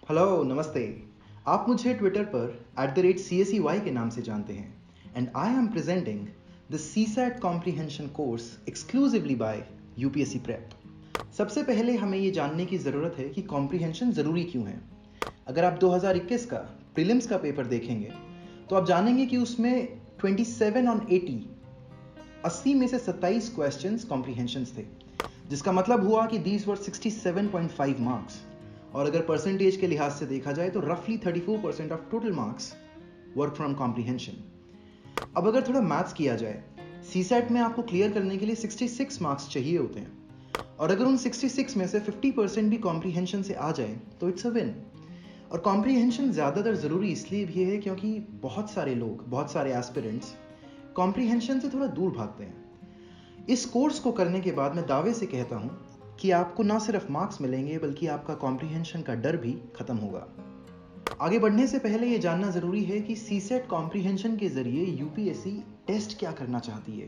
Hello, नमस्ते। आप मुझे ट्विटर पर @CSEY के नाम से जानते हैं and I am presenting the CSAT comprehension course exclusively bye UPSC prep. सबसे पहले हमें ये जानने की ज़रूरत है कि कॉम्प्रीहेंशन ज़रूरी क्यों है। अगर आप 2021 का प्रीलिम्स का पेपर देखेंगे तो आप जानेंगे कि उसमें 27 on 80 में से 27 क्वेश्चंस कॉम्प्रीहेंशंस थे, जिसका मतलब हुआ कि दीज वर 67.5 मार्क्स। और अगर परसेंटेज के लिहाज से देखा जाए तो रफली 34% of total marks work from comprehension. अब अगर थोड़ा मैथ्स किया जाए, सीसैट में आपको क्लियर करने के लिए 66 मार्क्स चाहिए होते हैं, और अगर उन 66 में से 50% भी कॉम्प्रीहेंशन से आ जाए तो इट्स अ विन। और कॉम्प्रीहेंशन ज़्यादातर ज़रूरी इसलिए भी है क्योंकि बहुत सारे लोग, बहुत सारे एस्पिरेंट्स कॉम्प्रीहेंशन से थोड़ा दूर भागते हैं। इस कोर्स को करने के बाद मैं दावे से कहता हूं कि आपको ना सिर्फ मार्क्स मिलेंगे बल्कि आपका कॉम्प्रीहेंशन का डर भी खत्म होगा। आगे बढ़ने से पहले यह जानना जरूरी है कि सीसेट कॉम्प्रीहेंशन के जरिए यूपीएससी टेस्ट क्या करना चाहती है।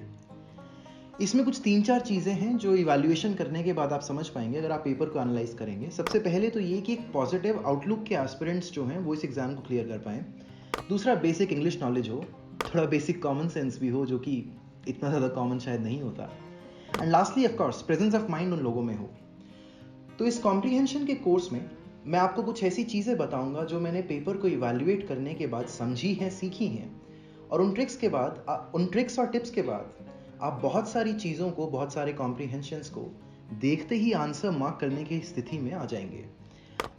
इसमें कुछ 3-4 चीजें हैं जो इवैल्यूएशन करने के बाद आप समझ पाएंगे अगर आप पेपर को एनालाइज करेंगे। सबसे पहले तो ये कि एक पॉजिटिव आउटलुक के एस्पिरेंट्स जो हैं वो इस एग्जाम को क्लियर कर पाएं। दूसरा, बेसिक इंग्लिश नॉलेज हो, थोड़ा बेसिक कॉमन सेंस भी हो, जो कि इतना ज़्यादा कॉमन शायद नहीं होता। And lastly of course presence of mind उन लोगों में हो। तो इस कॉम्प्रीहेंशन के कोर्स में मैं आपको कुछ ऐसी चीज़ें बताऊंगा जो मैंने पेपर को इवैल्यूएट करने के बाद समझी हैं, सीखी हैं, और उन ट्रिक्स और टिप्स के बाद आप बहुत सारी चीज़ों को, बहुत सारे कॉम्प्रीहेंशंस को देखते ही आंसर मार्क करने की स्थिति में आ जाएंगे।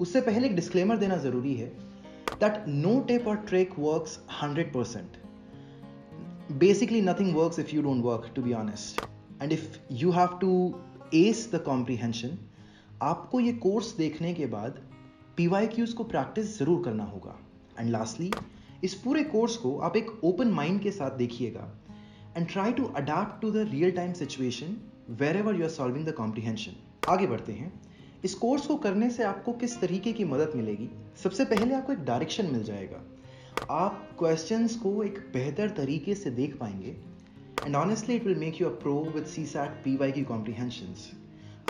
उससे पहले एक डिस्क्लेमर देना ज़रूरी है दैट नो टिप और trick works 100%। Basically nothing works if you don't work, to be honest. And if you have to ace the comprehension, आपको ये कोर्स देखने के बाद PYQs को प्रैक्टिस जरूर करना होगा। एंड लास्टली, इस पूरे कोर्स को आप एक ओपन माइंड के साथ देखिएगा and try to adapt to the real time situation wherever you are solving the comprehension. आगे बढ़ते हैं। इस कोर्स को करने से आपको किस तरीके की मदद मिलेगी? सबसे पहले आपको एक डायरेक्शन मिल जाएगा, आप क्वेश्चंस को एक बेहतर तरीके से देख पाएंगे and honestly it will make you a pro with CSAT PYQ comprehensions.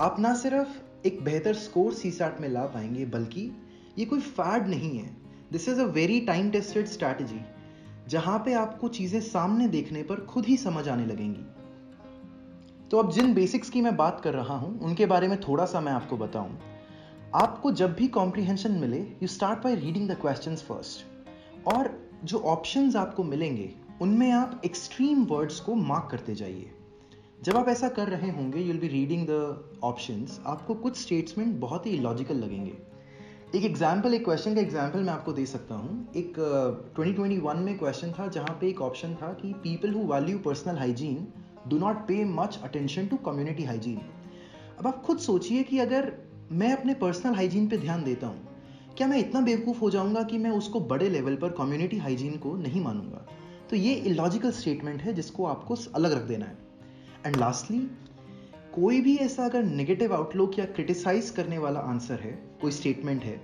आप ना सिर्फ एक बेहतर स्कोर सीसैट में ला पाएंगे बल्कि ये कोई फैड नहीं है। This is a very time tested strategy जहां पे आपको चीजें सामने देखने पर खुद ही समझ आने लगेंगी। तो अब जिन बेसिक्स की मैं बात कर रहा हूं उनके बारे में थोड़ा सा मैं आपको बताऊं। आपको जब भी कॉम्प्रीहेंशन मिले, you start by reading the questions first, और जो ऑप्शंस आपको मिलेंगे उनमें आप एक्सट्रीम वर्ड्स को मार्क करते जाइए। जब आप ऐसा कर रहे होंगे, you will be reading the options, आपको कुछ स्टेटमेंट बहुत ही इलॉजिकल लगेंगे। एक क्वेश्चन का एग्जांपल मैं आपको दे सकता हूं। एक 2021 में क्वेश्चन था जहां पे एक ऑप्शन था कि people who value personal hygiene do not pay much attention to community hygiene. अब आप खुद सोचिए कि अगर मैं अपने पर्सनल हाइजीन पे ध्यान देता हूं, क्या मैं इतना बेवकूफ़ हो जाऊंगा कि मैं उसको बड़े लेवल पर कम्युनिटी हाइजीन को नहीं मानूंगा? तो ये इलॉजिकल स्टेटमेंट है जिसको आपको अलग रख देना है। एंड लास्टली, कोई भी ऐसा अगर नेगेटिव आउटलुक या क्रिटिसाइज करने वाला आंसर है, कोई स्टेटमेंट है,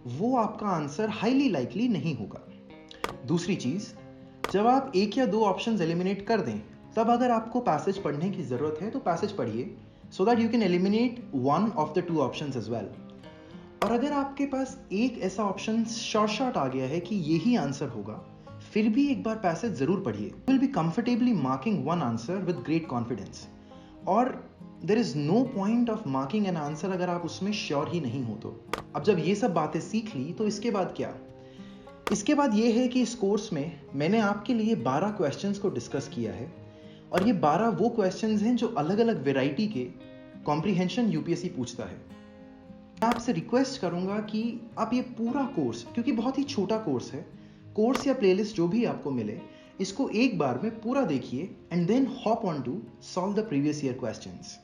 वो आपका आंसर हाईली लाइकली नहीं होगा। दूसरी चीज, जब आप एक या दो ऑप्शंस एलिमिनेट कर दें, तब अगर आपको पैसेज पढ़ने की जरूरत है तो पैसेज पढ़िए, so that you can eliminate one of the 2 options as well. और अगर आपके पास एक ऐसा ऑप्शन शॉर्ट आ गया है कि यही आंसर होगा, फिर भी एक बार पैसेज जरूर पढ़िए। Will be comfortably marking one answer with great confidence, और there is no point of marking an answer अगर आप उसमें श्योर ही नहीं हो तो। अब जब ये सब बातें सीख ली तो इसके बाद क्या? इसके बाद ये है कि इस कोर्स में मैंने आपके लिए 12 क्वेश्चंस को डिस्कस किया है, और ये 12 वो क्वेश्चंस हैं जो अलग अलग वेराइटी के कॉम्प्रीहेंशन यूपीएससी पूछता है। मैं आपसे रिक्वेस्ट करूंगा कि आप ये पूरा कोर्स, क्योंकि बहुत ही छोटा कोर्स है, कोर्स या प्लेलिस्ट जो भी आपको मिले, इसको एक बार में पूरा देखिए and then hop on to solve the previous year questions.